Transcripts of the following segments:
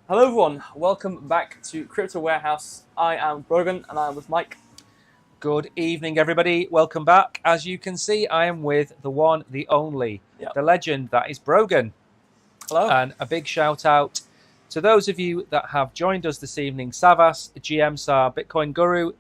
Hello everyone, welcome back to Crypto Warehouse. I am Brogan and I'm with Mike. Good evening everybody, welcome back. As you can see, I am with the one, the only, the legend that is Brogan. Hello. And a big shout out to those of you that have joined us this evening. Savas, GM Sar, Bitcoin Guru,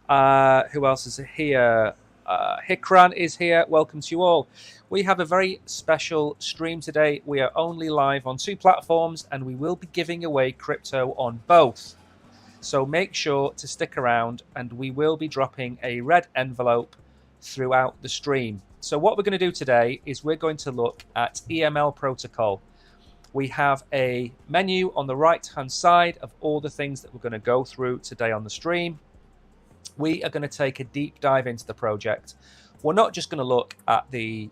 who else is here? Hikran is here, welcome to you all. We have a very special stream today. We are only live on 2 platforms and we will be giving away crypto on both. So make sure to stick around and we will be dropping a red envelope throughout the stream. So what we're going to do today is we're going to look at EML protocol. We have a menu on the right hand side of all the things that we're going to go through today on the stream. We are going to take a deep dive into the project. We're not just going to look at the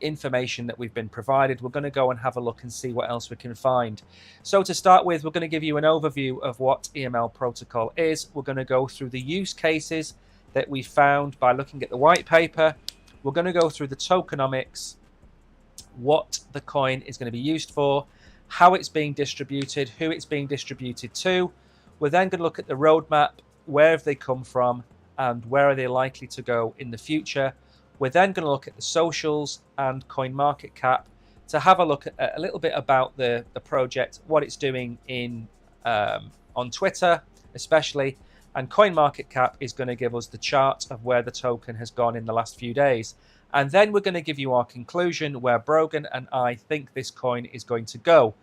information that we've been provided. We're going to go and have a look and see what else we can find. So to start with, we're going to give you an overview of what EML protocol is. We're going to go through the use cases that we found by looking at the white paper. We're going to go through the tokenomics, what the coin is going to be used for, how it's being distributed, who it's being distributed to. We're then going to look at the roadmap, where have they come from, and where are they likely to go in the future. We're then going to look at the socials and CoinMarketCap to have a look at a little bit about the project, what it's doing in on Twitter especially, and CoinMarketCap is going to give us the chart of where the token has gone in the last few days. And then we're going to give you our conclusion where Brogan and I think this coin is going to go.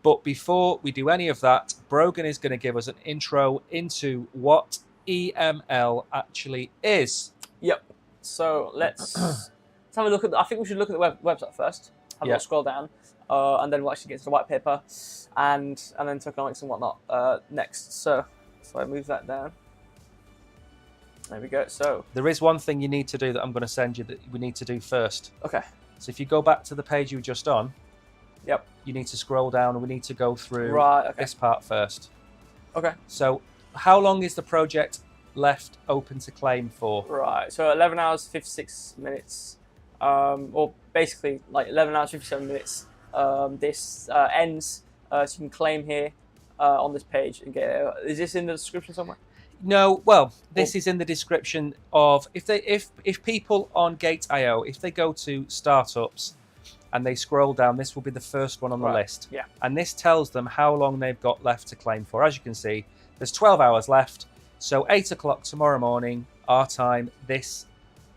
But before we do any of that, Brogan is going to give us an intro into what EML actually is. Yep. So let's have a look at. I think we should look at the website first. Have a little scroll down. and then we'll actually get to the white paper, and then tokenomics and whatnot next. So I move that down. There we go. So there is one thing you need to do that I'm going to send you that we need to do first. Okay. So if you go back to the page you were just on, Yep. You need to scroll down, and we need to go through this part first. Okay. So how long is the project left open to claim for? Right. So 11 hours 56 minutes, or basically like 11 hours 57 minutes. This ends. So you can claim here on this page and get. Is this in the description somewhere? No, well, this is in the description of if people on Gate.io, if they go to startups and they scroll down, this will be the first one on the list. Yeah. And this tells them how long they've got left to claim for. As you can see, there's 12 hours left. So 8 o'clock tomorrow morning, our time, this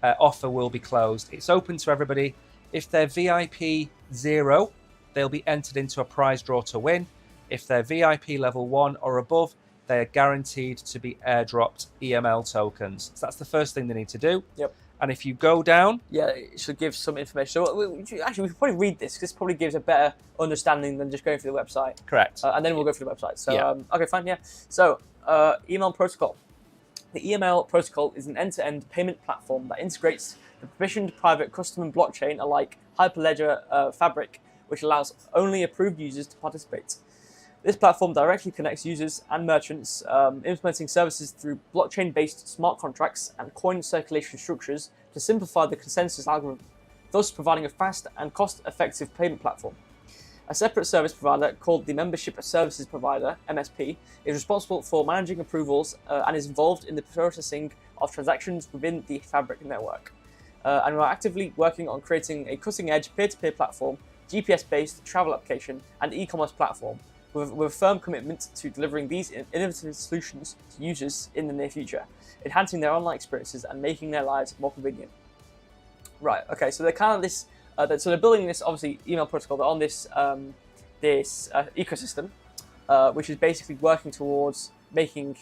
offer will be closed. It's open to everybody. If they're VIP 0, they'll be entered into a prize draw to win. If they're VIP level 1 or above, they are guaranteed to be airdropped EML tokens. So that's the first thing they need to do. Yep. And if you go down... Yeah, it should give some information. So actually, we could probably read this, because this probably gives a better understanding than just going through the website. Correct. And then we'll go through the website. So, okay, fine, yeah. So, EML protocol. The EML protocol is an end-to-end payment platform that integrates the permissioned private custom and blockchain alike Hyperledger fabric, which allows only approved users to participate. This platform directly connects users and merchants, implementing services through blockchain-based smart contracts and coin circulation structures to simplify the consensus algorithm, thus providing a fast and cost-effective payment platform. A separate service provider called the Membership Services Provider, MSP, is responsible for managing approvals and is involved in the processing of transactions within the Fabric network. And we're actively working on creating a cutting-edge peer-to-peer platform, GPS-based travel application, and e-commerce platform, with a firm commitment to delivering these innovative solutions to users in the near future, enhancing their online experiences and making their lives more convenient. Right, okay, so they're kind of this, so they're building this, obviously, email protocol. They're on this ecosystem, which is basically working towards making,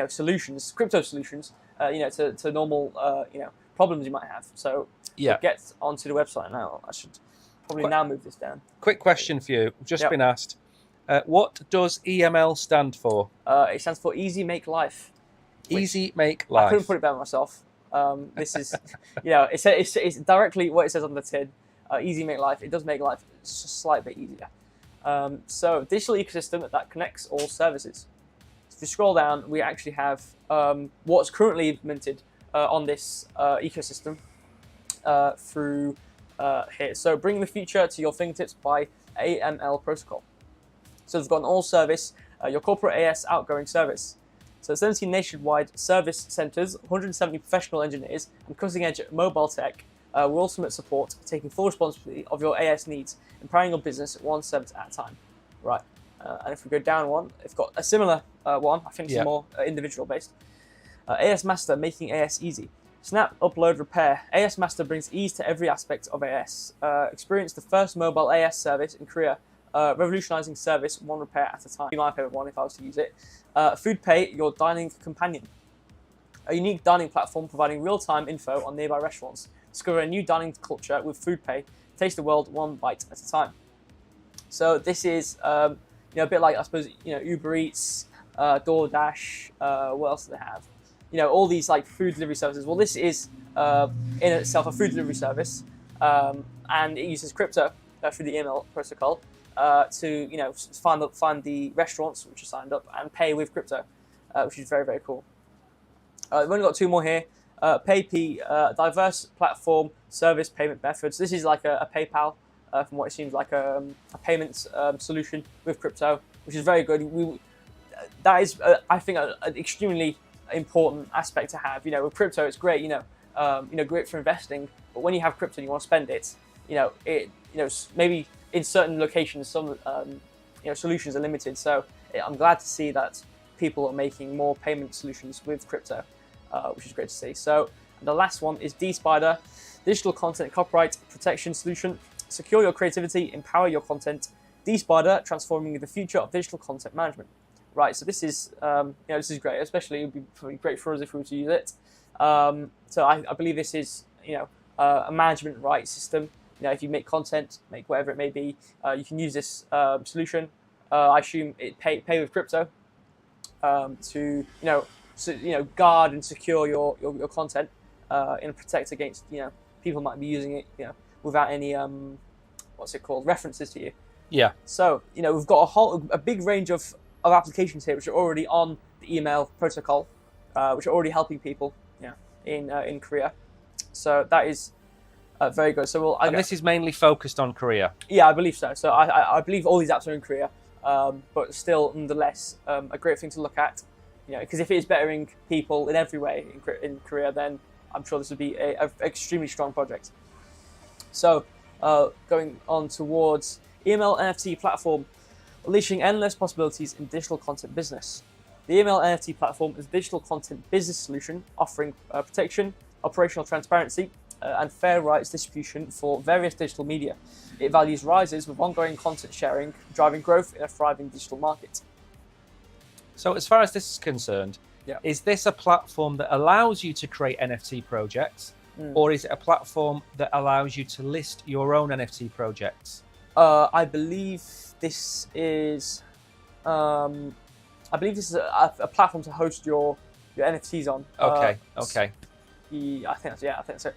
solutions, crypto solutions, to normal, problems you might have. So yeah, get onto the website now. I should probably now move this down. Quick question for you. I've just been asked. What does EML stand for? It stands for Easy Make Life. Easy Make Life. I couldn't put it better myself. This is, it's directly what it says on the tin. Easy Make Life. It does make life just a slight bit easier. So, digital ecosystem that connects all services. So if you scroll down, we actually have what's currently implemented on this ecosystem through here. So, bring the future to your fingertips by AML protocol. So they've got an all service, your corporate AS outgoing service. So 17 nationwide service centers, 170 professional engineers, and cutting-edge mobile tech with ultimate support, taking full responsibility of your AS needs, empowering your business one service at a time. Right. And if we go down one, it's got a similar one. I think it's more individual based. AS Master, making AS easy. Snap, upload, repair. AS Master brings ease to every aspect of AS. Experience the first mobile AS service in Korea. Revolutionizing service, one repair at a time. My favorite one if I was to use it. FoodPay, your dining companion. A unique dining platform providing real-time info on nearby restaurants. Discover a new dining culture with FoodPay. Taste the world one bite at a time. So this is a bit like, I suppose, Uber Eats, DoorDash. What else do they have? All these like food delivery services. Well, this is in itself a food delivery service, and it uses crypto through the EML protocol. To find the restaurants which are signed up and pay with crypto, which is very, very cool. We've only got two more here. PayP, diverse platform service payment methods. This is like a PayPal, from what it seems like a payments solution with crypto, which is very good. That is, I think, an extremely important aspect to have. With crypto, it's great. Great for investing. But when you have crypto and you want to spend it, maybe in certain locations, some solutions are limited. So I'm glad to see that people are making more payment solutions with crypto, which is great to see. So the last one is DSpider, digital content copyright protection solution. Secure your creativity, empower your content. DSpider, transforming the future of digital content management. Right. So this is this is great. Especially, it would be probably great for us if we were to use it. So I believe this is a management rights system. if you make content, make whatever it may be, you can use this solution. I assume it pay with crypto to guard and secure your content and protect against people might be using it without any references to you. Yeah. So we've got a big range of applications here which are already on the email protocol, which are already helping people in Korea. So that is very good. So this is mainly focused on Korea. Yeah, I believe so. So I believe all these apps are in Korea, but still, nonetheless, a great thing to look at. Because if it is bettering people in every way in Korea, then I'm sure this would be a extremely strong project. So going on towards EML NFT platform, unleashing endless possibilities in digital content business. The EML NFT platform is a digital content business solution offering protection, operational transparency, and fair rights distribution for various digital media. It values rises with ongoing content sharing, driving growth in a thriving digital market. So as far as this is concerned, is this a platform that allows you to create NFT projects, or is it a platform that allows you to list your own NFT projects? I believe this is a platform to host your NFTs on. Okay. I think so.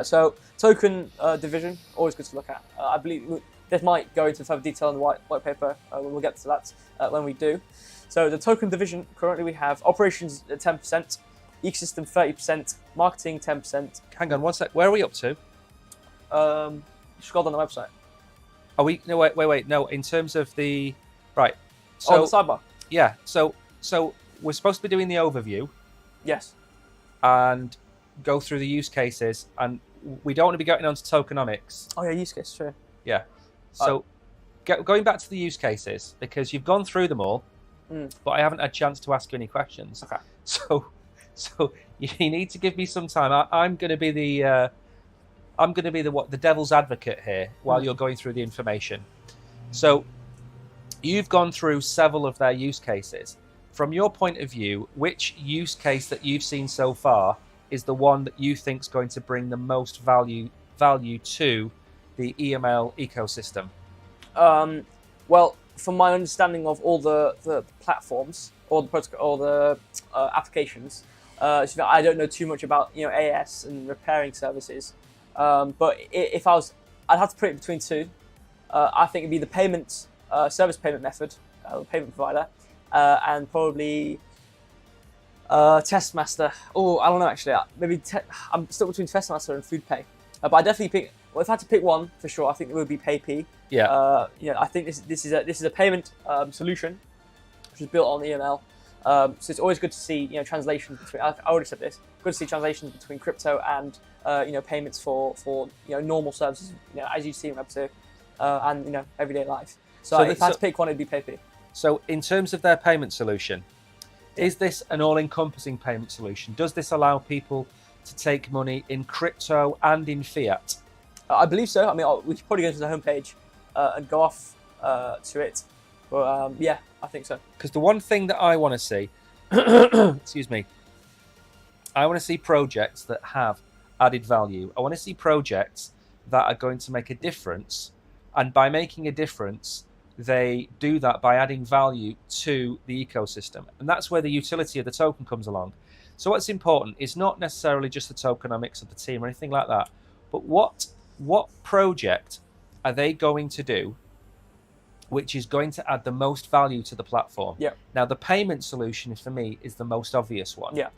So token division, always good to look at. I believe this might go into further detail in the white paper. We'll get to that when we do. So the token division, currently we have operations at 10%, ecosystem 30%, marketing 10%. Hang on one sec. Where are we up to? Scroll down the website. Are we? No, wait. No, in terms of the right. So the sidebar. Yeah. So we're supposed to be doing the overview. Yes. And go through the use cases, and we don't want to be getting onto tokenomics. Oh yeah, use case, sure. Yeah. So going back to the use cases, because you've gone through them all, but I haven't had a chance to ask you any questions. Okay. So you need to give me some time. I'm going to be the devil's advocate here while you're going through the information. So you've gone through several of their use cases. From your point of view, which use case that you've seen so far is the one that you think is going to bring the most value to the EML ecosystem? Well, from my understanding of all the platforms or the protocol or the applications, I don't know too much about AS and repairing services. But if I'd have to put it between two. I think it'd be the payment service payment method, the payment provider, and probably Testmaster. Oh, I don't know actually. Maybe I'm still between Testmaster and FoodPay. But I definitely pick. Well, if I had to pick one for sure, I think it would be PayP. Yeah. I think this is a payment solution which is built on EML. So it's always good to see translations between. I already said this. Good to see translations between crypto and payments for normal services. As you see in Web2 and everyday life. So if I had to pick one, it'd be PayP. So in terms of their payment solution, is this an all-encompassing payment solution? Does this allow people to take money in crypto and in fiat? I believe so. I mean, we should probably go to the homepage and go off to it. But yeah, I think so. Because the one thing that I want to see, excuse me, I want to see projects that have added value. I want to see projects that are going to make a difference. And by making a difference, they do that by adding value to the ecosystem. And that's where the utility of the token comes along. So what's important is not necessarily just the tokenomics of the team or anything like that, but what project are they going to do which is going to add the most value to the platform? Yeah. Now, the payment solution for me is the most obvious one. Yeah.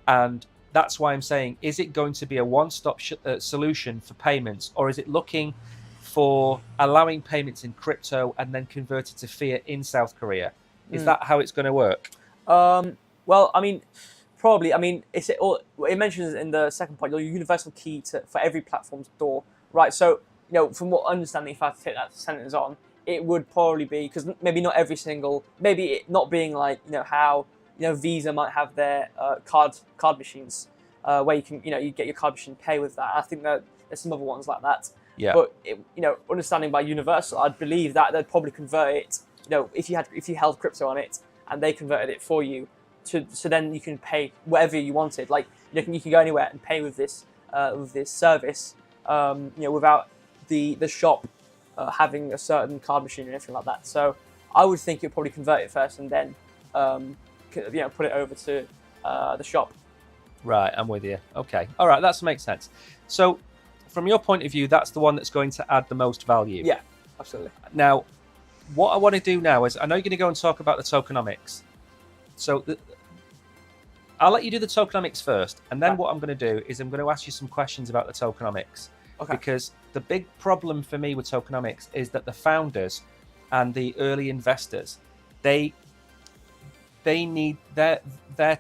And that's why I'm saying, is it going to be a one-stop solution for payments, or is it looking for allowing payments in crypto and then converted to fiat in South Korea? Is that how it's going to work? Well, I mean, probably. I mean, it mentions in the second point, your universal key for every platform's door, right? So, from what understanding, if I have to take that sentence on, it would probably be, because maybe not every single, maybe it not being like, how, Visa might have their card machines, where you can, you get your card machine, pay with that. I think that there's some other ones like that. Yeah. But understanding by universal, I'd believe that they'd probably convert it. If you held crypto on it and they converted it for you, so then you can pay whatever you wanted. Like you can go anywhere and pay with this service, without the shop having a certain card machine and everything like that. So I would think you'd probably convert it first and then put it over to the shop. Right, I'm with you. Okay, all right, that makes sense. So, from your point of view, that's the one that's going to add the most value. Yeah, absolutely. Now, what I want to do now is, I know you're going to go and talk about the tokenomics. So, I'll let you do the tokenomics first, and then what I'm going to do is I'm going to ask you some questions about the tokenomics. Okay. Because the big problem for me with tokenomics is that the founders and the early investors, they need their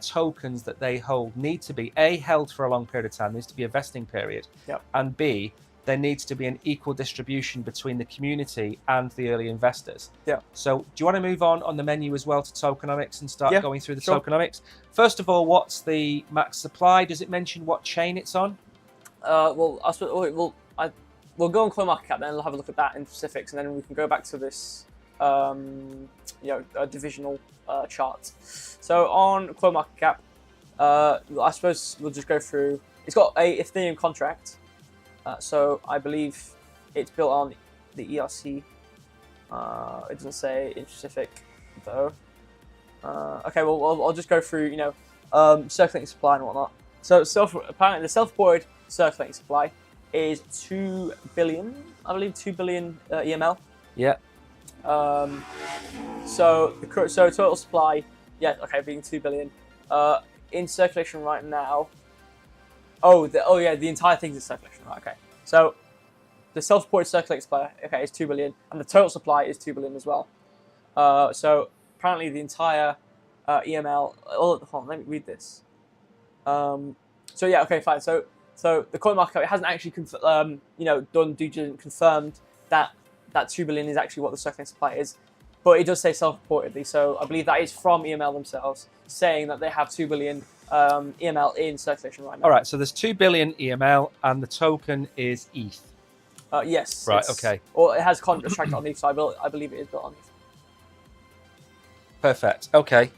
tokens that they hold need to be A, held for a long period of time. There needs to be a vesting period. Yep. And B, there needs to be an equal distribution between the community and the early investors. Yeah. So do you want to move on the menu as well to tokenomics and start going through the sure. tokenomics? First of all, what's the max supply? Does it mention what chain it's on? We'll go on CoinMarketCap, then we'll have a look at that in specifics, and then we can go back to this divisional chart. So on CoinMarketCap, I suppose we'll just go through. It's got a Ethereum contract, so I believe it's built on the ERC. It doesn't say in specific though. Okay, well I'll just go through circulating supply and whatnot. So apparently the self-reported circulating supply is 2 billion, I believe 2 billion EML. Yeah. So total supply, being 2 billion. In circulation right now. The entire thing's in circulation, right? Okay. So the self-reported circulating supply, is 2 billion, and the total supply is 2 billion as well. So apparently the entire EML. Hold on, let me read this. Fine. So the CoinMarketCap, it hasn't actually done due diligence, confirmed that 2 billion is actually what the circulating supply is, but it does say self-reportedly. So I believe that is from EML themselves saying that they have 2 billion EML in circulation right now. All right, so there's 2 billion EML and the token is ETH. Yes. Right. Okay. Or it has contract on ETH, so I believe it is built on ETH. Perfect. Okay.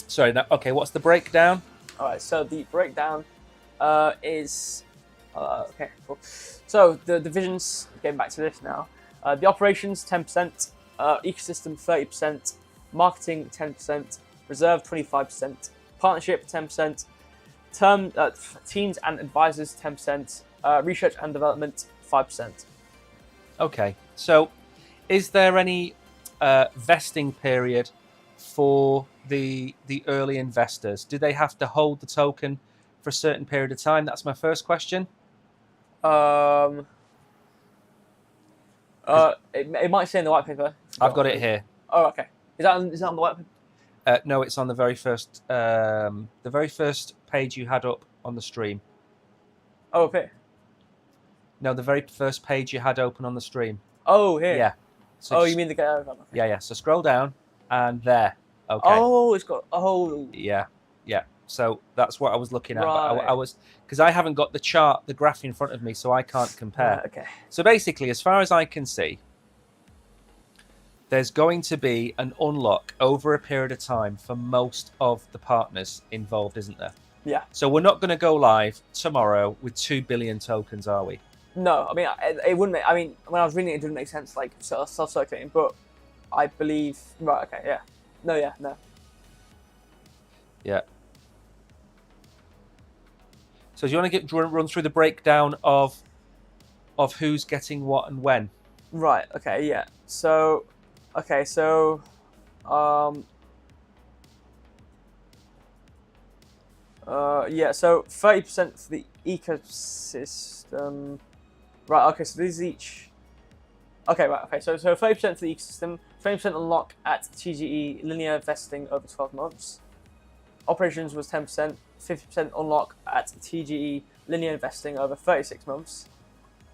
Sorry. Now, okay. What's the breakdown? All right. So the breakdown is okay. Cool. So the divisions. Getting back to this now. The operations 10%, ecosystem 30%, marketing 10%, reserve 25%, partnership 10%, teams and advisors 10%, research and development 5%. Okay. So, is there any vesting period for the early investors? Do they have to hold the token for a certain period of time? That's my first question. It might say in the white paper. I've got it here. Oh, okay. Is that on the white paper? No, it's on the very first page you had up on the stream. Oh, okay. No, the very first page you had open on the stream. Oh, here. Yeah. So you mean the guy? Okay. Yeah. So scroll down and there. Okay. Oh, it's got. Oh. Yeah. So that's what I was looking at. Right. But I was, because I haven't got the graph in front of me, so I can't compare. Right, okay. So basically, as far as I can see, there's going to be an unlock over a period of time for most of the partners involved, isn't there? Yeah. So we're not going to go live tomorrow with 2 billion tokens, are we? No, I mean it wouldn't make. I mean, when I was reading it, it didn't make sense, like self-circulating. But I believe. Right. Okay. Yeah. No. Yeah. No. Yeah. So do you want to run through the breakdown of who's getting what and when? Right. Okay. Yeah. So. Okay. So. Yeah. So 30% for the ecosystem. Right. Okay. So these each. Okay. Right. Okay. So 30% for the ecosystem. 20% unlock at TGE linear vesting over 12 months. Operations was 10%. 50% unlock at TGE linear investing over 36 months.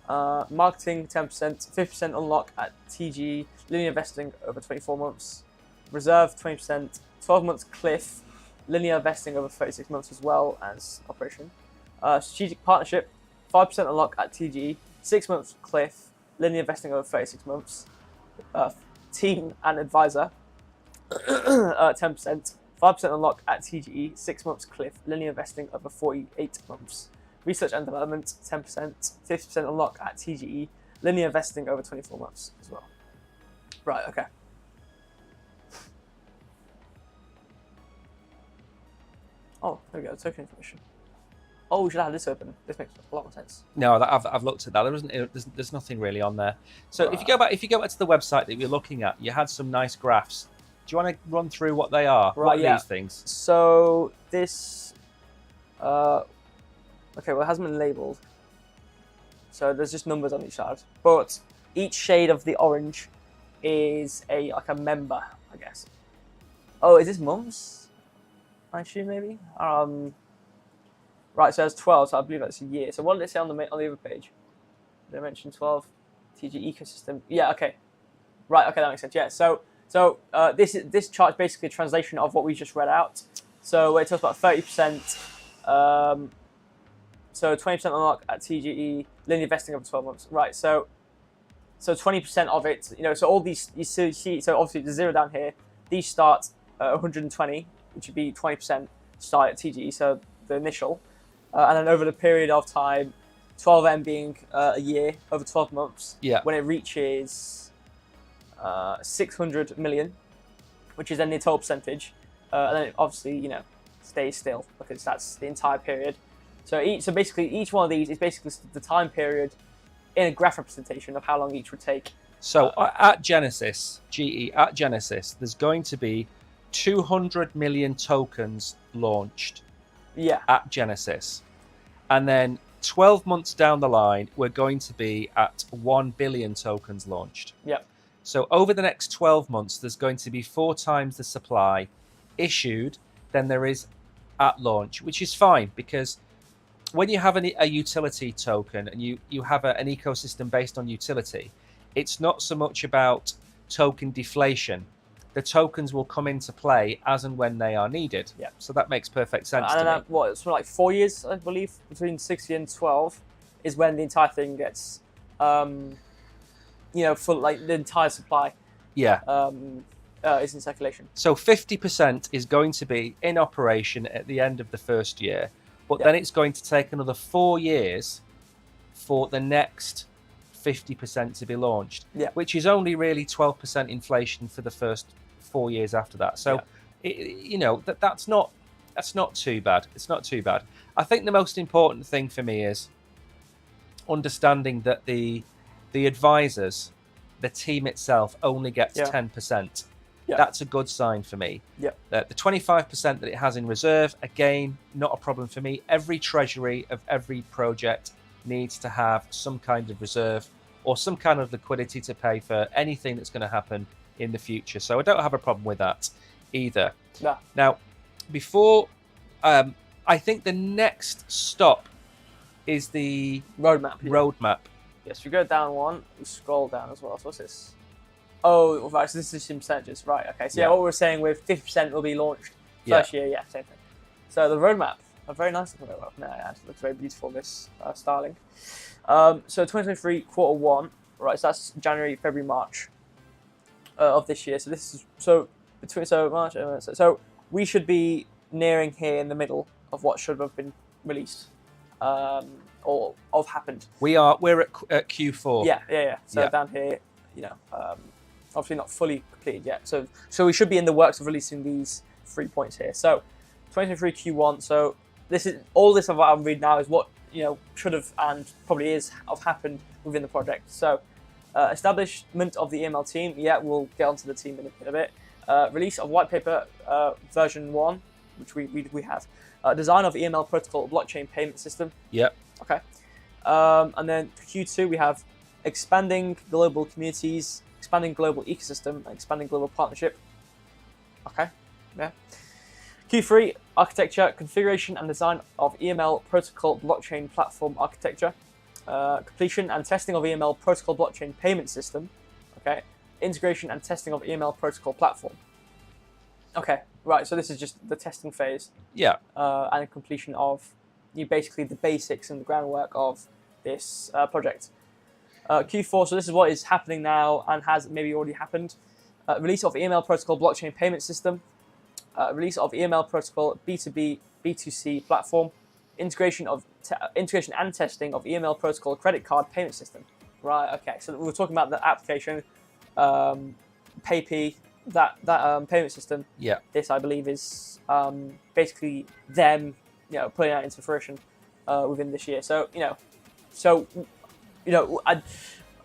Marketing 10%, 50% unlock at TGE linear investing over 24 months. Reserve 20%, 12 months cliff linear investing over 36 months as well as operation. Strategic partnership 5% unlock at TGE, 6 months cliff linear investing over 36 months. Team and advisor 10%. 5% unlock at TGE, 6 months cliff, linear investing over 48 months. Research and development, 10%, 50% unlock at TGE, linear vesting over 24 months as well. Right, okay. Oh, there we go, token information. Oh, we should have this open. This makes a lot more sense. No, I've looked at that. There's nothing really on there. So if you go back to the website that you're looking at, you had some nice graphs. Do you want to run through what they are? Right, what are yeah. these things? So this, okay, well, it hasn't been labeled. So there's just numbers on each side, but each shade of the orange is like a member, I guess. Oh, is this months? I assume maybe. Right, so there's 12, so I believe that's a year. So what did it say on the other page? Did I mention 12? TG ecosystem. Yeah, okay. Right, okay, that makes sense. Yeah, so this chart is basically a translation of what we just read out. So it talks about 30%, so 20% unlock at TGE, linear vesting over 12 months. Right, so 20% of it, so all these, you see, so obviously the zero down here, these start at 120, which would be 20% start at TGE, so the initial. And then over the period of time, 12M being a year, over 12 months, when it reaches 600 million, which is then the total percentage, and then it obviously, stays still because that's the entire period. So basically each one of these is basically the time period in a graph representation of how long each would take. So at Genesis, at Genesis, there's going to be 200 million tokens launched. Yeah. At Genesis. And then 12 months down the line, we're going to be at 1 billion tokens launched. Yep. So over the next 12 months, there's going to be 4 times the supply issued than there is at launch, which is fine because when you have a utility token and you have an ecosystem based on utility, it's not so much about token deflation. The tokens will come into play as and when they are needed. Yeah. So that makes perfect sense to me. What, it's for like 4 years, I believe, between 60 and 12 is when the entire thing gets, for like the entire supply. Yeah. Is in circulation. So 50% is going to be in operation at the end of the first year, but then it's going to take another 4 years for the next 50% to be launched, which is only really 12% inflation for the first 4 years after that. So, that's not too bad. It's not too bad. I think the most important thing for me is understanding that the advisors, the team itself, only gets 10%. That's a good sign for me. The 25% that it has in reserve, again, not a problem for me. Every treasury of every project needs to have some kind of reserve or some kind of liquidity to pay for anything that's going to happen in the future. So I don't have a problem with that either. No. Now, before, I think the next stop is the roadmap. Yes, we go down one, we scroll down as well. So what's this? Oh, right, so this is in percentages. Right, okay. So what we were saying with 50% will be launched first year, same thing. So the roadmap, a very nice looking roadmap. No, it looks very beautiful, this styling. So 2023 Q1, right, so that's January, February, March of this year. So this is, March, so we should be nearing here in the middle of what should have been released, or have happened. We're at Q4. Yeah. So down here, obviously not fully completed yet. So we should be in the works of releasing these 3 points here. So 2023 Q1. So this is all this of what I'm reading now is what should have and probably have happened within the project. So establishment of the EML team. Yeah, we'll get onto the team in a bit. Release of white paper version 1, which we have. Design of EML protocol blockchain payment system. Yep. Okay. And then Q2 we have expanding global communities, expanding global ecosystem, and expanding global partnership. Okay. Yeah. Q3 architecture, configuration and design of EML protocol blockchain platform architecture. Completion and testing of EML protocol blockchain payment system. Okay. Integration and testing of EML protocol platform. Okay, right, so this is just the testing phase. Yeah. And completion of basically the basics and the groundwork of this project. Q4, so this is what is happening now and has maybe already happened. Release of EML protocol blockchain payment system. Release of EML protocol B2B, B2C platform. integration and testing of EML protocol credit card payment system. Right. Okay. So we were talking about the application, PayP, that payment system. Yeah. This, I believe, is basically them, putting that into fruition within this year. So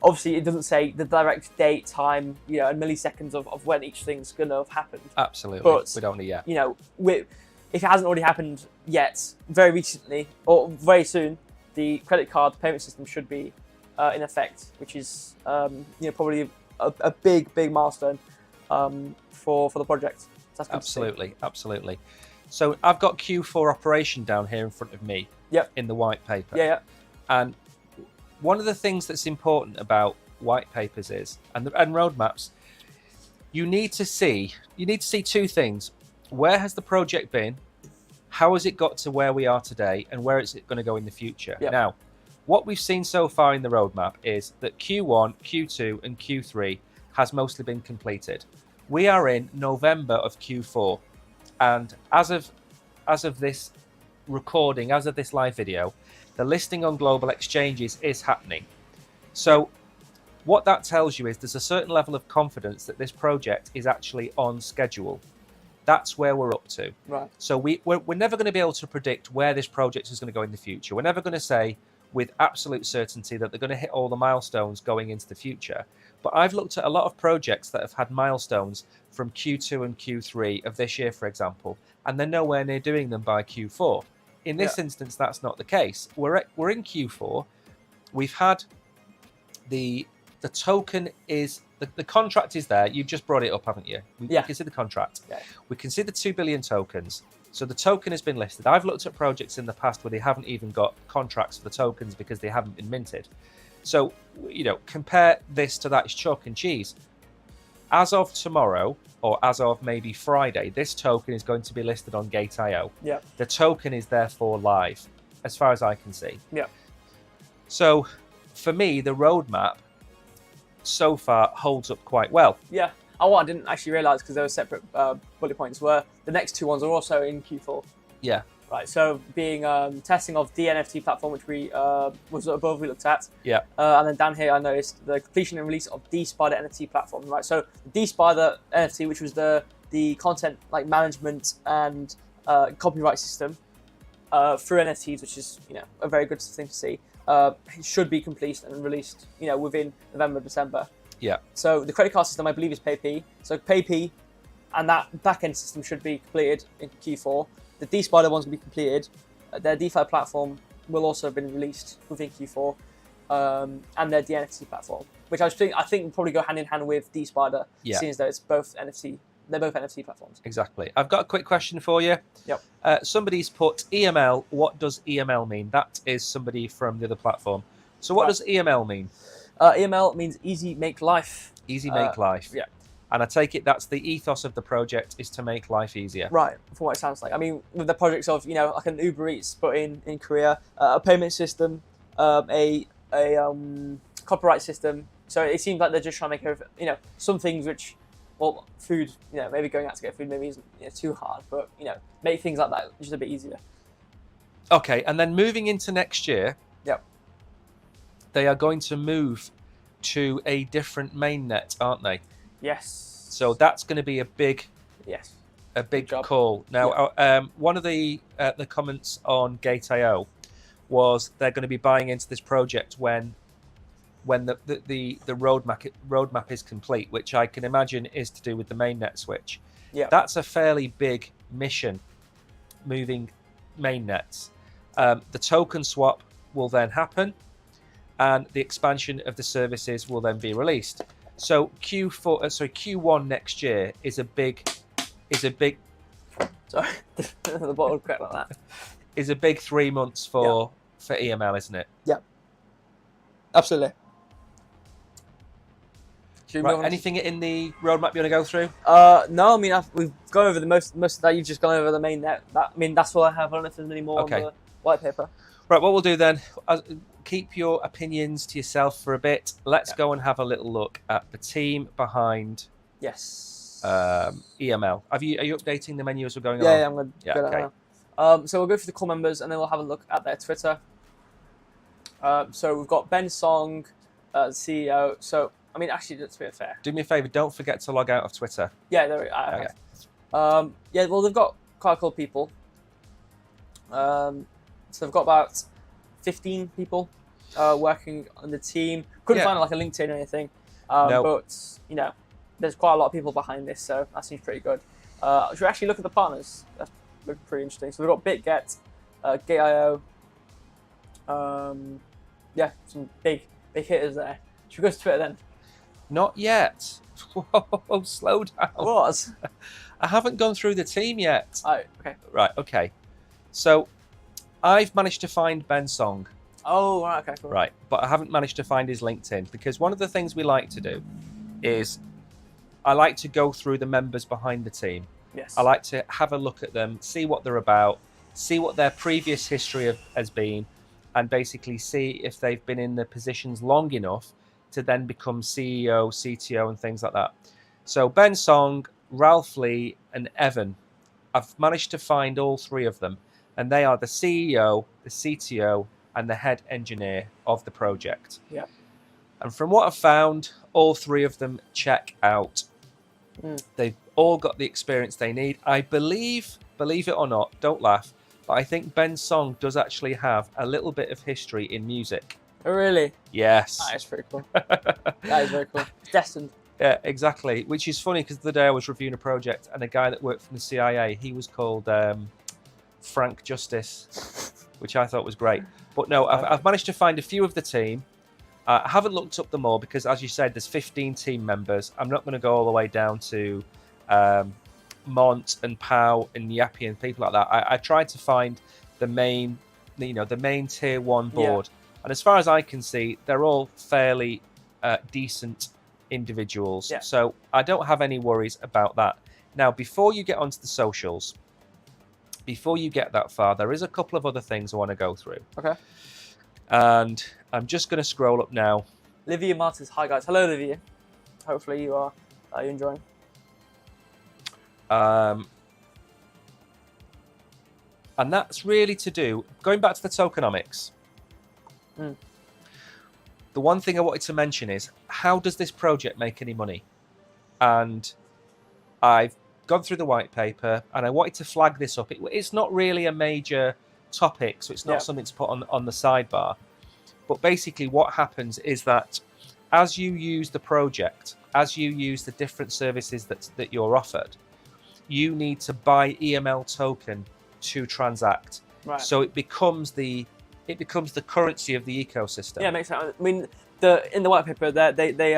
obviously it doesn't say the direct date, time, and milliseconds of when each thing's gonna have happened. Absolutely. But we don't know yet. If it hasn't already happened yet, very recently or very soon, the credit card payment system should be in effect, which is probably a big milestone for the project. So that's good absolutely. So I've got Q4 operation down here in front of me. Yep. In the white paper. Yeah. And one of the things that's important about white papers is and roadmaps, you need to see two things. Where has the project been? How has it got to where we are today? And where is it going to go in the future? Yep. Now, what we've seen so far in the roadmap is that Q1, Q2, and Q3 has mostly been completed. We are in November of Q4. And as of this recording, as of this live video, the listing on global exchanges is happening. So what that tells you is there's a certain level of confidence that this project is actually on schedule. That's where we're up to. Right. So we're never going to be able to predict where this project is going to go in the future. We're never going to say with absolute certainty that they're going to hit all the milestones going into the future. But I've looked at a lot of projects that have had milestones from Q2 and Q3 of this year, for example, and they're nowhere near doing them by Q4. In this instance, that's not the case. We're in Q4. We've had the token is the contract is there. You've just brought it up, haven't you? We can see the contract. Yeah. We can see the 2 billion tokens. So the token has been listed. I've looked at projects in the past where they haven't even got contracts for the tokens because they haven't been minted. So, compare this to that. It's chalk and cheese. As of tomorrow, or as of maybe Friday, this token is going to be listed on Gate.io. Yeah. The token is therefore live, as far as I can see. Yeah. So, for me, the roadmap so far holds up quite well. Yeah. Oh, what I didn't actually realise, because there were separate bullet points, were the next two ones are also in Q4. Yeah. Right. So being testing of the NFT platform, which we was above we looked at. Yeah. And then down here I noticed the completion and release of the Spider NFT platform. Right. So the Spider NFT, which was the content like management and copyright system through NFTs, which is a very good thing to see. It should be completed and released within November, December. Yeah. So the credit card system, I believe, is PayP. So PayP and that back-end system should be completed in Q4. The D-Spider one's going to be completed. Their DeFi platform will also have been released within Q4. And their NFT platform, which I think will probably go hand in hand with D-Spider, seeing as though it's both NFT. They're both NFT platforms. Exactly. I've got a quick question for you. Yep. Somebody's put EML. What does EML mean? That is somebody from the other platform. So what does EML mean? EML means easy make life. Easy make life. Yeah. And I take it that's the ethos of the project is to make life easier. Right, from what it sounds like. I mean, with the projects of, like an Uber Eats, but in Korea, a payment system, a copyright system. So it seems like they're just trying to make everything, some things which, well, food, maybe going out to get food maybe isn't too hard, but, make things like that just a bit easier. Okay, and then moving into next year, they are going to move to a different mainnet, aren't they? Yes. So that's going to be a big call. Now, one of the comments on Gate.io was they're going to be buying into this project when the roadmap is complete, which I can imagine is to do with the mainnet switch. Yeah. That's a fairly big mission, moving mainnets. The token swap will then happen, and the expansion of the services will then be released. So Q1 next year is a big. Sorry, the bottle cracked like that. Is a big 3 months for EML, isn't it? Yeah. Absolutely. Right, anything in the roadmap you want to go through? No, I mean we've gone over the most of that. You've just gone over the main net. That's all I have. I don't know if there's any more on the white paper. Right, what we'll do then, keep your opinions to yourself for a bit. Let's go and have a little look at the team behind EML. Are you updating the menu as we're going along? Yeah, I'm going to go okay. now. So we'll go through the core members and then we'll have a look at their Twitter. So we've got Ben Song, CEO. So, I mean, actually, that's a bit fair. Do me a favor, don't forget to log out of Twitter. Yeah, there we are. Okay. Yeah, well, they've got quite cool people. So they've got about 15 people working on the team. Couldn't find like a LinkedIn or anything. But, you know, there's quite a lot of people behind this, so that seems pretty good. Should we actually look at the partners? That's looking pretty interesting. So we've got BitGet, Gate.io. Yeah, some big hitters there. Should we go to Twitter then? Not yet. Whoa, slow down. What? I haven't gone through the team yet. Oh, okay. Right, okay. So I've managed to find Ben Song. Oh, right, okay, cool. Right, but I haven't managed to find his LinkedIn, because one of the things we like to do is I like to go through the members behind the team. Yes. I like to have a look at them, see what they're about, see what their previous history has been, and basically see if they've been in the positions long enough to then become CEO, CTO, and things like that. So Ben Song, Ralph Lee, and Evan, I've managed to find all three of them, and they are the CEO, the CTO, and the head engineer of the project. Yeah. And from what I've found, all three of them check out. They've all got the experience they need. I believe it or not, don't laugh, but I think Ben Song does actually have a little bit of history in music. Oh, really? Yes. That is pretty cool. That is very cool. It's destined. Yeah, exactly. Which is funny, because the day I was reviewing a project and a guy that worked from the CIA, he was called Frank Justice, which I thought was great. But no, I've managed to find a few of the team. I haven't looked up them all because, as you said, there's 15 team members. I'm not going to go all the way down to Mont and Pau and Yappy and people like that. I tried to find the main, the main tier one board. Yeah. And as far as I can see, they're all fairly decent individuals. Yeah. So I don't have any worries about that. Now, before you get onto the socials, before you get that far, there is a couple of other things I want to go through. Okay. And I'm just going to scroll up now. Livia Martins. Hi, guys. Hello, Livia. Hopefully you are enjoying. And that's really to do, going back to the tokenomics. The one thing I wanted to mention is, how does this project make any money? And I've gone through the white paper and I wanted to flag this up. It's not really a major topic, so it's not something to put on the sidebar. But basically what happens is that as you use the project, as you use the different services that you're offered, you need to buy EML token to transact. Right. So it becomes the currency of the ecosystem. Yeah, it makes sense. I mean, in the white paper, they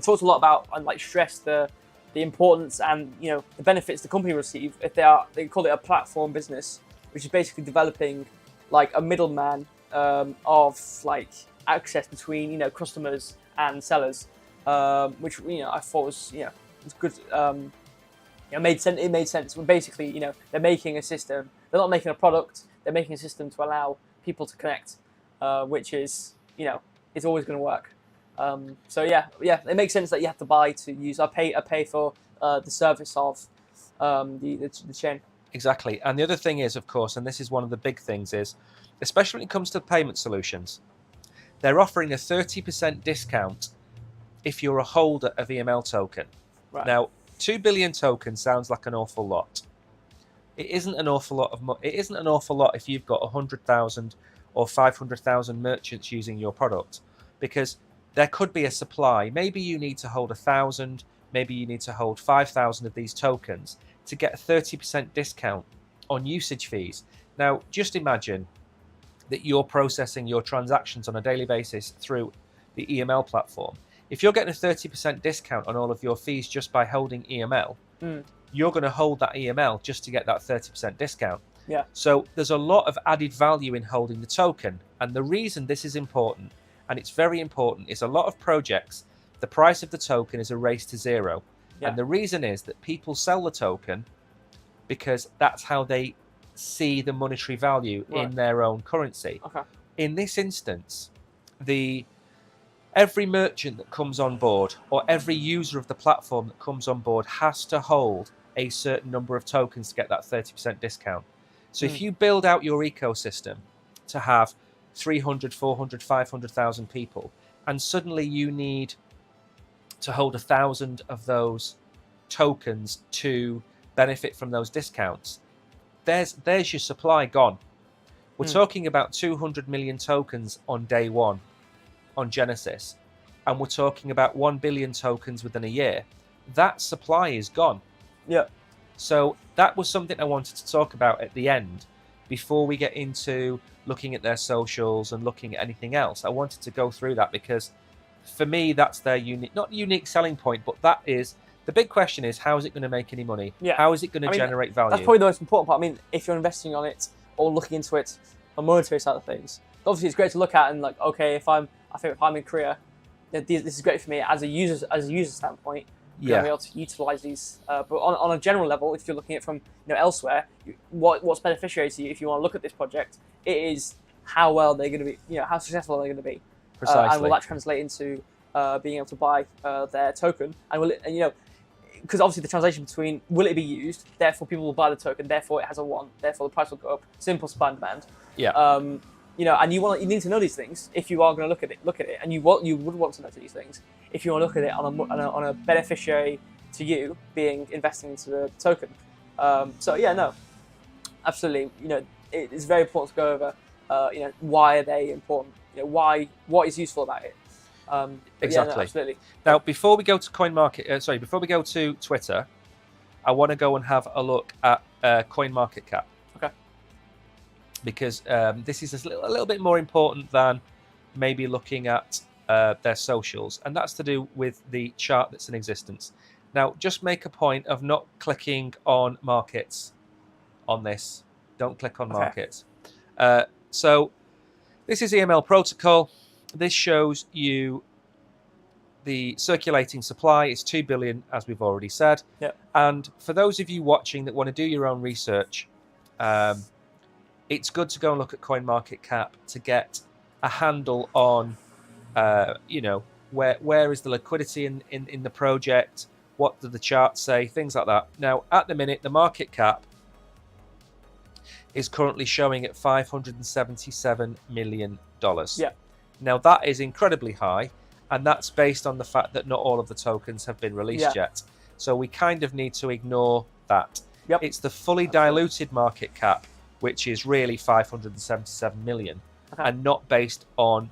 talked a lot about and like stress the importance and the benefits the company receive if they call it a platform business, which is basically developing like a middleman of like access between customers and sellers, which I thought was it's good. It made sense. It made sense. When basically they're making a system. They're not making a product. They're making a system to allow people to connect, which is it's always going to work. So yeah, it makes sense that you have to buy to use. I pay for the service of the chain. Exactly. And the other thing is, of course, and this is one of the big things, is especially when it comes to payment solutions, they're offering a 30% discount if you're a holder of EML token. Right. Now, 2 billion tokens sounds like an awful lot. It isn't an awful lot it isn't an awful lot if you've got 100,000 or 500,000 merchants using your product, because there could be a supply. Maybe you need to hold 1,000, maybe you need to hold 5,000 of these tokens to get a 30% discount on usage fees. Now, just imagine that you're processing your transactions on a daily basis through the EML platform. If you're getting a 30% discount on all of your fees just by holding EML, you're going to hold that EML just to get that 30% discount. Yeah. So there's a lot of added value in holding the token. And the reason this is important, and it's very important, is a lot of projects, the price of the token is a race to zero. Yeah. And the reason is that people sell the token because that's how they see the monetary value in their own currency. Okay. In this instance, every merchant that comes on board or every user of the platform that comes on board has to hold a certain number of tokens to get that 30% discount. So if you build out your ecosystem to have 300, 400, 500,000 people, and suddenly you need to hold 1,000 of those tokens to benefit from those discounts, there's your supply gone. We're talking about 200 million tokens on day one on Genesis, and we're talking about 1 billion tokens within a year. That supply is gone. Yeah. So that was something I wanted to talk about at the end before we get into looking at their socials and looking at anything else. I wanted to go through that because for me, that's their not unique selling point, but that is the big question is, how is it going to make any money? Yeah. How is it going to generate value? That's probably the most important part. I mean, if you're investing on it or looking into it on monetary side of things, obviously it's great to look at and like, okay, if I'm in Korea, this is great for me as a user standpoint. Yeah. Be able to utilize these, but on a general level, if you're looking at it from elsewhere, what's beneficiary to you if you want to look at this project, it is how well they're going to be, how successful they're going to be. Precisely. And will that translate into being able to buy their token? And will it, because obviously the translation between will it be used, therefore people will buy the token, therefore it has a want, therefore the price will go up. Simple supply and demand. Yeah. And you need to know these things if you are going to look at it, and you would want to know these things if you want to look at it on a beneficiary to you being investing into the token. Absolutely. It is very important to go over. Why are they important? What is useful about it? Exactly. Absolutely. Now, before we go to Twitter, I want to go and have a look at CoinMarketCap. Okay. Because this is a little bit more important than maybe looking at their socials, and that's to do with the chart that's in existence. Now, just make a point of not clicking on markets on this. Don't click on markets. So this is EML protocol. This shows you the circulating supply is 2 billion, as we've already said. Yep. And for those of you watching that want to do your own research, it's good to go and look at CoinMarketCap to get a handle on, where is the liquidity in the project, what do the charts say, things like that. Now, at the minute, the market cap is currently showing at $577 million. Yeah. Now, that is incredibly high, and that's based on the fact that not all of the tokens have been released yet. So we kind of need to ignore that. Yep. It's the fully diluted market cap, which is really 577 million, and not based on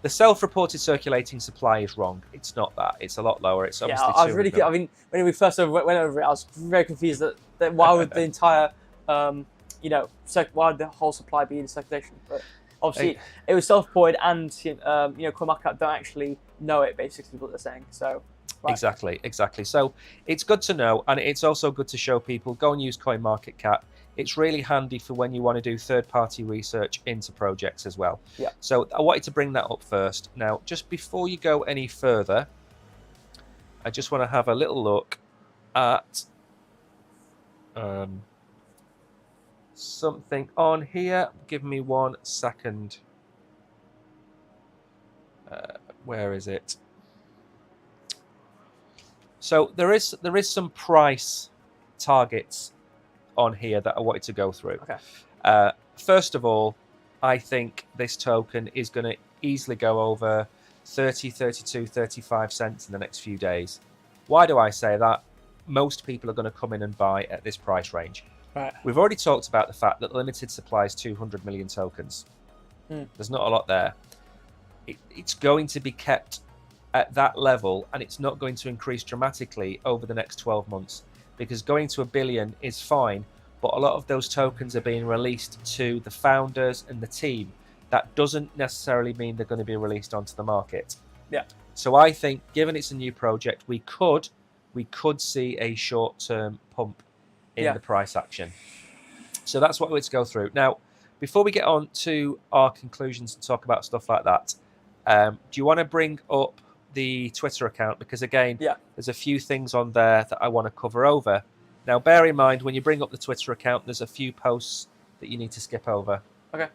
the self-reported circulating supply is wrong. It's not that. It's a lot lower. It's obviously I was really. I mean, when we first went over it, I was very confused that why would the entire, why would the whole supply be in circulation? But obviously, it was self-reported, and CoinMarketCap don't actually know it. Basically, what they're saying. So. Right. Exactly. So it's good to know, and it's also good to show people, go and use CoinMarketCap. It's really handy for when you want to do third-party research into projects as well. Yeah. So I wanted to bring that up first. Now, just before you go any further, I just want to have a little look at something on here. Give me 1 second. Where is it? So there is some price targets on here that I wanted to go through. Okay. First of all, I think this token is going to easily go over 30, 32, 35 cents in the next few days. Why do I say that? Most people are going to come in and buy at this price range. Right. We've already talked about the fact that the limited supply is 200 million tokens. There's not a lot there. It's going to be kept at that level, and it's not going to increase dramatically over the next 12 months, because going to 1 billion is fine, but a lot of those tokens are being released to the founders and the team. That doesn't necessarily mean they're going to be released onto the market. Yeah. So I think, given it's a new project, we could see a short-term pump in the price action. So that's what we're going to go through. Now, before we get on to our conclusions and talk about stuff like that, do you want to bring up the Twitter account? Because again, there's a few things on there that I want to cover over. Now, bear in mind, when you bring up the Twitter account, there's a few posts that you need to skip over. Okay.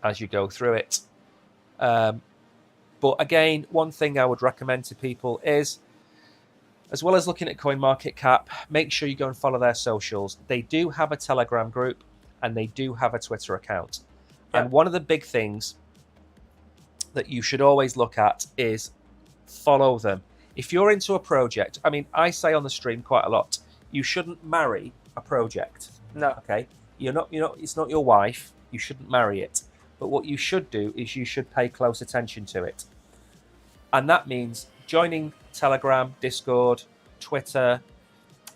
As you go through it. But again, one thing I would recommend to people is As well as looking at CoinMarketCap, make sure you go and follow their socials. They do have a Telegram group and they do have a Twitter account. Yeah. And one of the big things that you should always look at is follow them. If you're into a project, I mean, I say on the stream quite a lot, you shouldn't marry a project. No. Okay? It's not your wife. You shouldn't marry it. But what you should do is you should pay close attention to it. And that means joining Telegram, Discord, Twitter,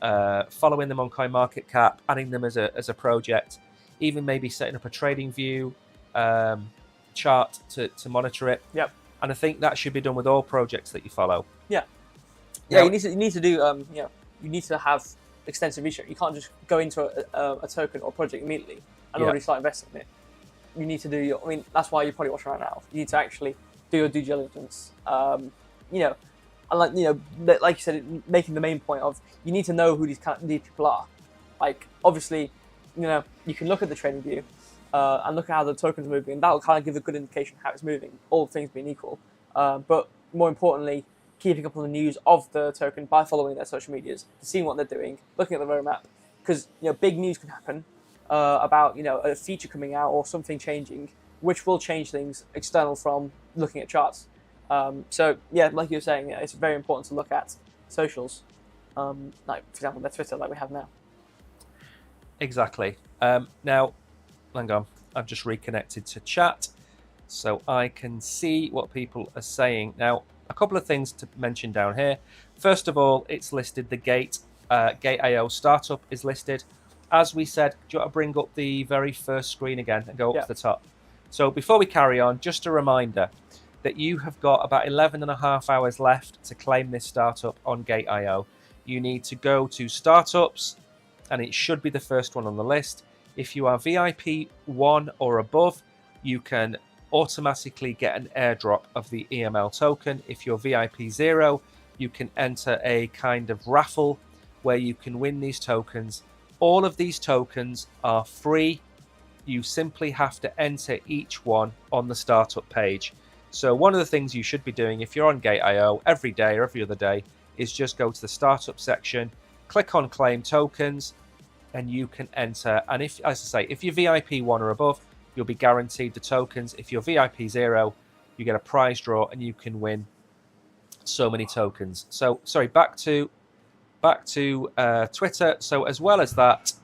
following them on CoinMarketCap, adding them as a project, even maybe setting up a trading view chart to monitor it. Yep. And I think that should be done with all projects that you follow. Yeah. Now, Yeah, you need to do you need to have extensive research. You can't just go into a token or project immediately and already start investing in it. You need to do that's why you're probably watching right now. You need to actually do your due diligence. And like you said, making the main point of you need to know who these people are. Like obviously, you can look at the trading view and look at how the token's moving, and that will kind of give a good indication how it's moving, all things being equal. But more importantly, keeping up on the news of the token by following their social medias, seeing what they're doing, looking at the roadmap, because big news can happen about a feature coming out or something changing, which will change things external from looking at charts. So yeah, like you were saying, it's very important to look at socials, like for example their Twitter, like we have now. Exactly. Now, hang on, I've just reconnected to chat so I can see what people are saying. Now, a couple of things to mention down here. First of all, it's listed the Gate IO startup is listed. As we said, do you want to bring up the very first screen again and go up to the top? So before we carry on, just a reminder that you have got about 11.5 hours left to claim this startup on Gate IO. You need to go to startups, and it should be the first one on the list. If you are VIP 1 or above, you can automatically get an airdrop of the EML token. If you're VIP 0, you can enter a kind of raffle where you can win these tokens. All of these tokens are free. You simply have to enter each one on the startup page. So one of the things you should be doing if you're on Gate.io every day or every other day is just go to the startup section, click on claim tokens, and you can enter. And if, as I say, if you're VIP 1 or above, you'll be guaranteed the tokens. If you're VIP 0, you get a prize draw and you can win so many tokens. So sorry, back to Twitter. So as well as that,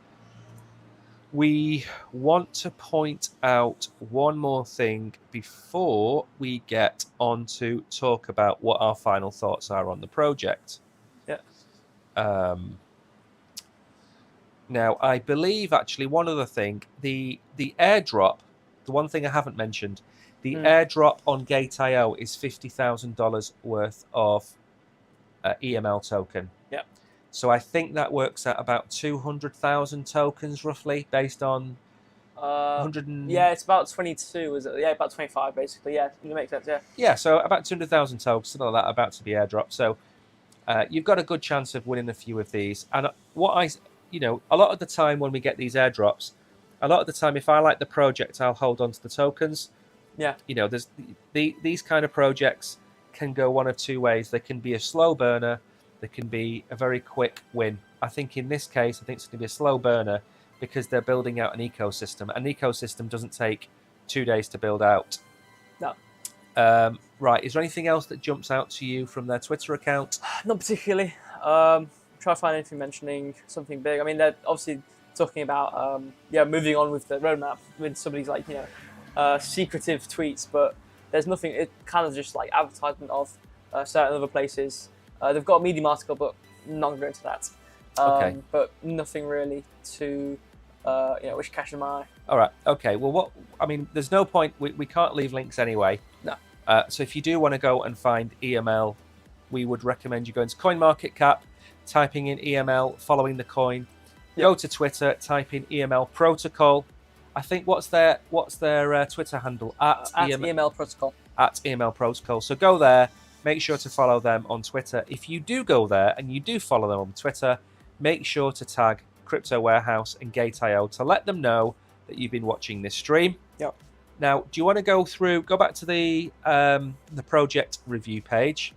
we want to point out one more thing before we get on to talk about what our final thoughts are on the project. Yeah. Now, I believe actually one other thing, the airdrop, the one thing I haven't mentioned, the airdrop on Gate.io is $50,000 worth of EML token. Yeah. So I think that works at about 200,000 tokens roughly, based on 100. Yeah, it's about 22, is it? Yeah, about 25 basically. Yeah, it makes sense. Yeah. Yeah, so about 200,000 tokens, something like that, about to be airdropped. So you've got a good chance of winning a few of these. And a lot of the time when we get these airdrops, a lot of the time, if I like the project, I'll hold on to the tokens. Yeah. There's these kind of projects can go one of two ways. They can be a slow burner. They can be a very quick win. I think in this case, I think it's going to be a slow burner because they're building out an ecosystem. An ecosystem doesn't take 2 days to build out. No. Right. Is there anything else that jumps out to you from their Twitter account? Not particularly. Try to find anything mentioning something big. I mean, they're obviously talking about moving on with the roadmap with some of these secretive tweets, but there's nothing. It kind of just like advertisement of certain other places. They've got a Medium article, but not going to go into that. Okay. But nothing really to which catches my eye. All right. Okay. Well, there's no point. We can't leave links anyway. No. So if you do want to go and find EML, we would recommend you going to CoinMarketCap, typing in EML, following the coin. Yep. Go to Twitter, type in EML protocol. I think what's their Twitter handle at EML protocol. At EML protocol. So go there. Make sure to follow them on Twitter. If you do go there and you do follow them on Twitter, make sure to tag Crypto Warehouse and Gate.io to let them know that you've been watching this stream. Yep. Now, do you want to go back to the project review page?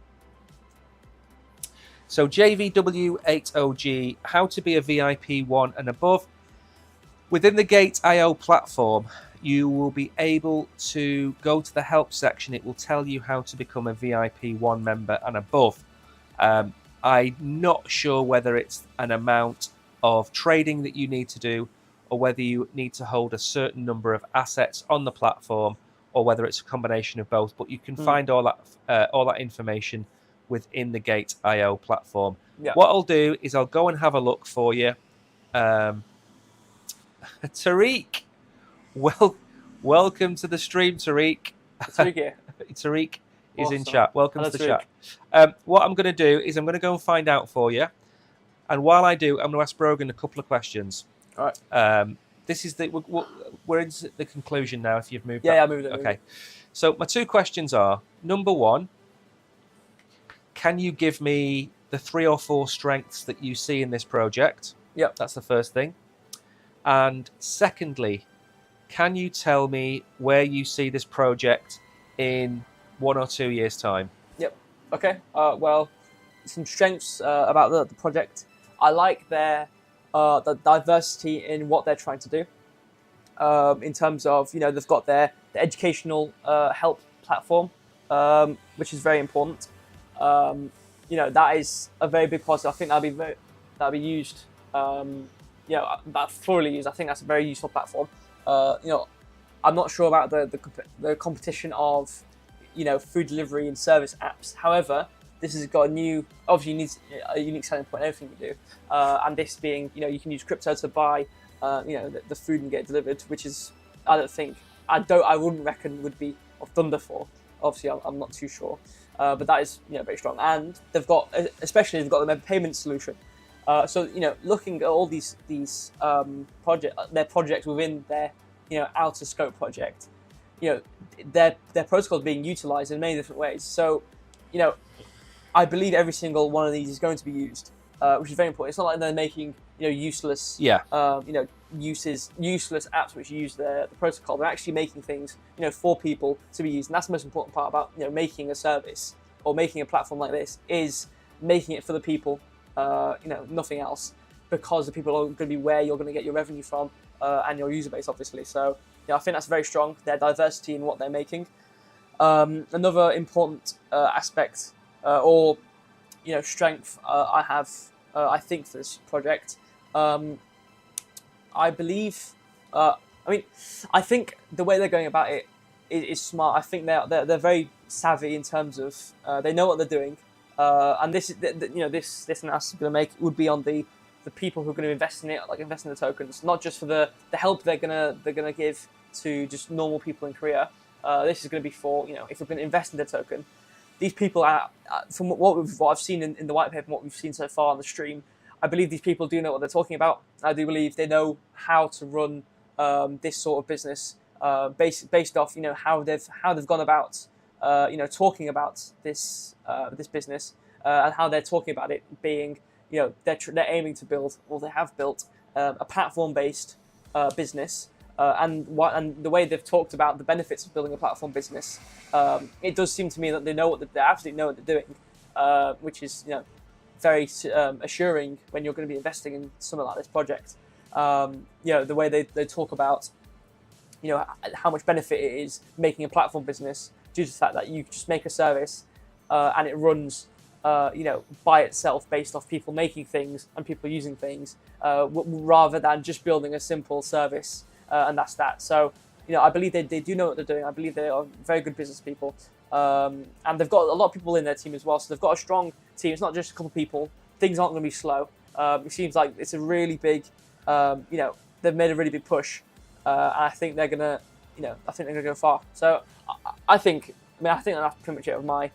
So JVW80G, how to be a VIP 1 and above. Within the Gate IO platform, you will be able to go to the help section. It will tell you how to become a VIP 1 member and above. I'm not sure whether it's an amount of trading that you need to do, or whether you need to hold a certain number of assets on the platform, or whether it's a combination of both. But you can find all that information within the Gate IO platform. Yeah. What I'll do is I'll go and have a look for you. Tariq, welcome to the stream, Tariq. Tariq here. Tariq is Awesome. in chat. Welcome Hello, to the Tariq. chat. What I'm going to do is I'm going to go and find out for you. And while I do, I'm going to ask Brogan a couple of questions. All right. This is we're into the conclusion now. If you've moved, Yeah, I moved it. Okay. So my two questions are: number one, can you give me the 3 or 4 strengths that you see in this project? Yep. That's the first thing. And secondly, can you tell me where you see this project in 1 or 2 years' time? Yep. Okay. Well, some strengths about the project. I like their the diversity in what they're trying to do. In terms of, they've got the educational help platform, which is very important. That is a very big positive. I think that'll be used. That thoroughly used. I think that's a very useful platform. I'm not sure about the competition of, food delivery and service apps. However, this has got obviously needs a unique selling point in everything you do. And this being, you can use crypto to buy, the food and get it delivered, which is, I wouldn't reckon would be of Thunder for. Obviously, I'm not too sure. But that is, very strong. And they've got the payment solution. So looking at all these their projects within their outer scope project, their protocol is being utilized in many different ways. So I believe every single one of these is going to be used, which is very important. It's not like they're making useless useless apps which use the protocol. They're actually making things for people to be used, and that's the most important part about making a service or making a platform like this, is making it for the people. Nothing else, because the people are going to be where you're going to get your revenue from, and your user base, obviously. So, I think that's very strong. Their diversity in what they're making. Another important aspect or strength I have, I think, for this project. I believe. I think the way they're going about it is smart. I think they're very savvy in terms of they know what they're doing. And this analysis going to make would be on the people who are going to invest in it, like invest in the tokens, not just for the help they're gonna give to just normal people in Korea. This is going to be for if we're going to invest in the token. These people are, from what I've seen in the white paper and what we've seen so far on the stream, I believe these people do know what they're talking about. I do believe they know how to run this sort of business based off how they've gone about talking about this business and how they're talking about it being they're aiming to build, or they have built, a platform-based business, and the way they've talked about the benefits of building a platform business, it does seem to me that they absolutely know what they're doing, which is very assuring when you're going to be investing in something like this project. The way they talk about how much benefit it is making a platform business, due to the fact that you just make a service and it runs by itself based off people making things and people using things, rather than just building a simple service and that's that. So I believe they do know what they're doing. I believe they are very good business people, and they've got a lot of people in their team as well. So they've got a strong team. It's not just a couple of people. Things aren't going to be slow. It seems like it's a really big, they've made a really big push, and I think they're gonna go far. So I think that's pretty much it of my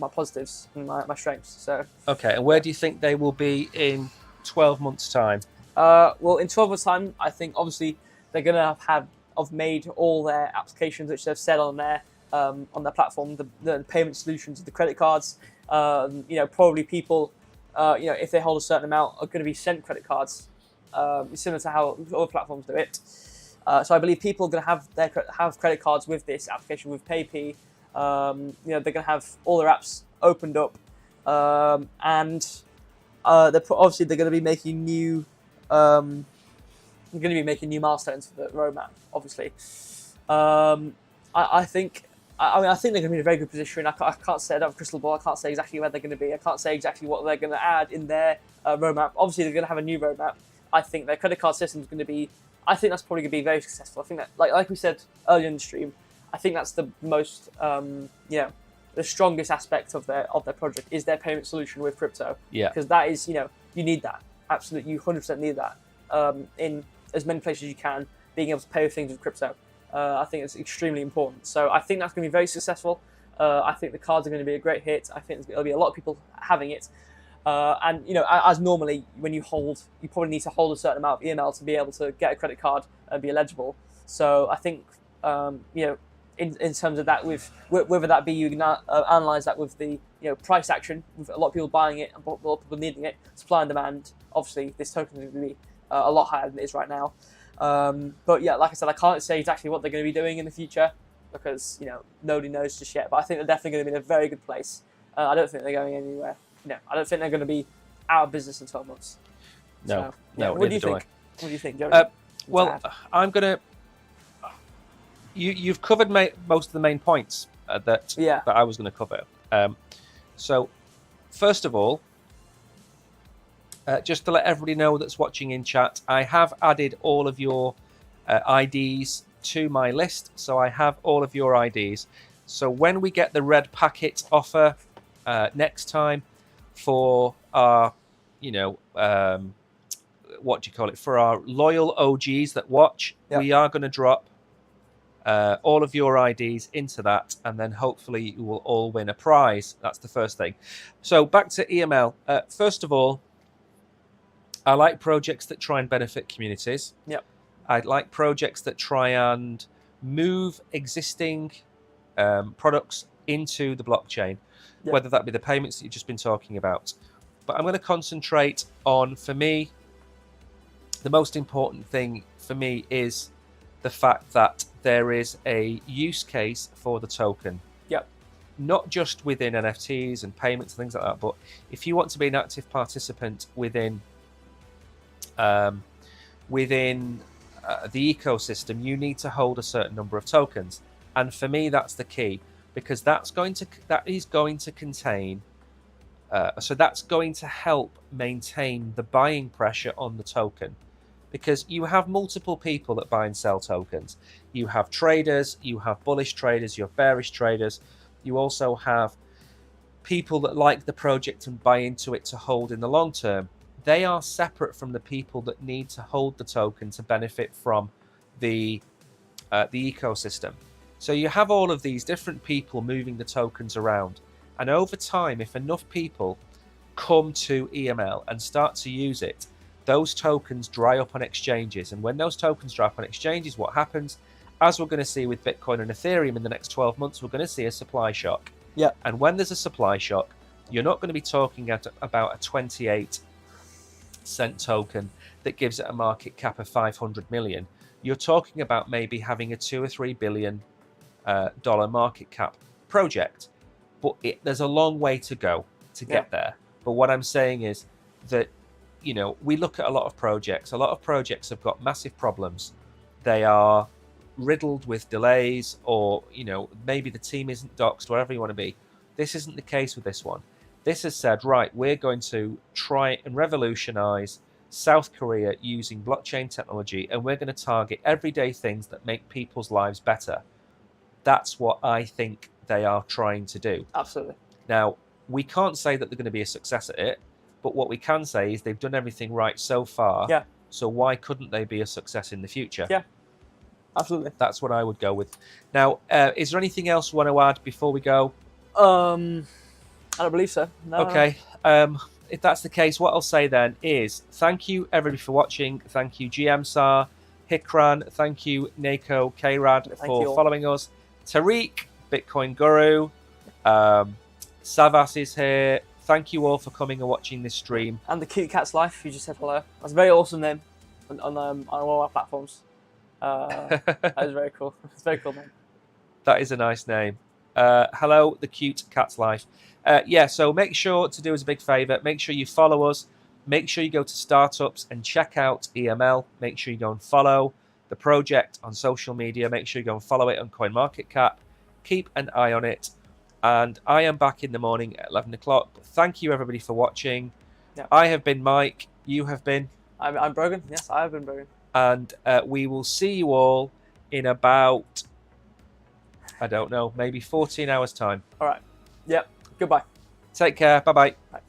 positives and my strengths. So okay, and where do you think they will be in 12 months' time? Well, in 12 months' time, I think obviously they're gonna have made all their applications which they've said on their platform, the payment solutions, the credit cards. Probably people, if they hold a certain amount, are going to be sent credit cards, similar to how other platforms do it. So I believe people are going to have credit cards with this application, with PayP. They're going to have all their apps opened up and obviously they're going to be making new. They're going to be making new milestones for the roadmap. Obviously, I think. I mean, I think they're going to be in a very good position. I can't say I don't have a crystal ball. I can't say exactly where they're going to be. I can't say exactly what they're going to add in their roadmap. Obviously, they're going to have a new roadmap. I think their credit card system is going to be. I think that's probably going to be very successful. I think that, like we said earlier in the stream, I think that's the most, the strongest aspect of their project is their payment solution with crypto. Yeah. Because that is, you need that. Absolutely, you 100% need that in as many places as you can, being able to pay with things with crypto. I think it's extremely important. So I think that's going to be very successful. I think the cards are going to be a great hit. I think there'll be a lot of people having it. And as normally, when you hold, you probably need to hold a certain amount of EML to be able to get a credit card and be eligible. So I think, in terms of that, with whether that be you can analyze that with the price action, with a lot of people buying it and a lot of people needing it, supply and demand. Obviously, this token is going to be a lot higher than it is right now. But yeah, like I said, I can't say exactly what they're going to be doing in the future because nobody knows just yet. But I think they're definitely going to be in a very good place. I don't think they're going anywhere. I don't think they're going to be out of business in 12 months. No, so, What do you think? What do you think, Joe? Well, I'm gonna. You've covered most of the main points that I was going to cover. So, first of all, just to let everybody know that's watching in chat, I have added all of your IDs to my list. So I have all of your IDs. So when we get the red packet offer next time for our, what do you call it? For our loyal OGs that watch, we are going to drop all of your IDs into that, and then hopefully you will all win a prize. That's the first thing. So back to EML. First of all, I like projects that try and benefit communities. Yep. I like projects that try and move existing products into the blockchain, whether that be the payments that you've just been talking about. But I'm going to concentrate on, for me, the most important thing for me is the fact that there is a use case for the token. Yep. Not just within NFTs and payments and things like that, but if you want to be an active participant within the ecosystem, you need to hold a certain number of tokens, and for me that's the key, because that is going to contain so that's going to help maintain the buying pressure on the token, because you have multiple people that buy and sell tokens. You have traders, you have bullish traders, you have bearish traders, you also have people that like the project and buy into it to hold in the long term. They are separate from the people that need to hold the token to benefit from the ecosystem. So you have all of these different people moving the tokens around. And over time, if enough people come to EML and start to use it, those tokens dry up on exchanges. And when those tokens dry up on exchanges, what happens? As we're going to see with Bitcoin and Ethereum in the next 12 months, we're going to see a supply shock. Yeah. And when there's a supply shock, you're not going to be talking about a 28-cent token that gives it a market cap of 500 million. You're talking about maybe having a $2 or $3 billion market cap project, but there's a long way to go to get there. But what I'm saying is that we look at a lot of projects. A lot of projects have got massive problems. They are riddled with delays, or maybe the team isn't doxed, whatever you want to be. This isn't the case with this one. This has said, right, we're going to try and revolutionize South Korea using blockchain technology, and we're going to target everyday things that make people's lives better. That's what I think they are trying to do. Absolutely. Now, we can't say that they're going to be a success at it, but what we can say is they've done everything right so far. Yeah. So why couldn't they be a success in the future? Yeah. Absolutely. That's what I would go with. Now, is there anything else you want to add before we go? I don't believe so. No. Okay. If that's the case, what I'll say then is thank you everybody for watching. Thank you GMSAR, Hikran. Thank you Nako, Krad for following us. Tariq, Bitcoin Guru, Savas is here. Thank you all for coming and watching this stream. And the Cute Cat's Life, who just said hello. That's a very awesome name on all our platforms. That is very cool. It's a very cool name. That is a nice name. Hello, the cute cat's life. Yeah, so make sure to do us a big favor. Make sure you follow us. Make sure you go to startups and check out EML. Make sure you go and follow the project on social media. Make sure you go and follow it on CoinMarketCap. Keep an eye on it. And I am back in the morning at 11 o'clock. Thank you, everybody, for watching. Yeah. I have been Mike. You have been? I'm Brogan. Yes, I have been Brogan. And we will see you all in about, I don't know, maybe 14 hours' time. All right. Yep. Goodbye. Take care. Bye-bye. Bye.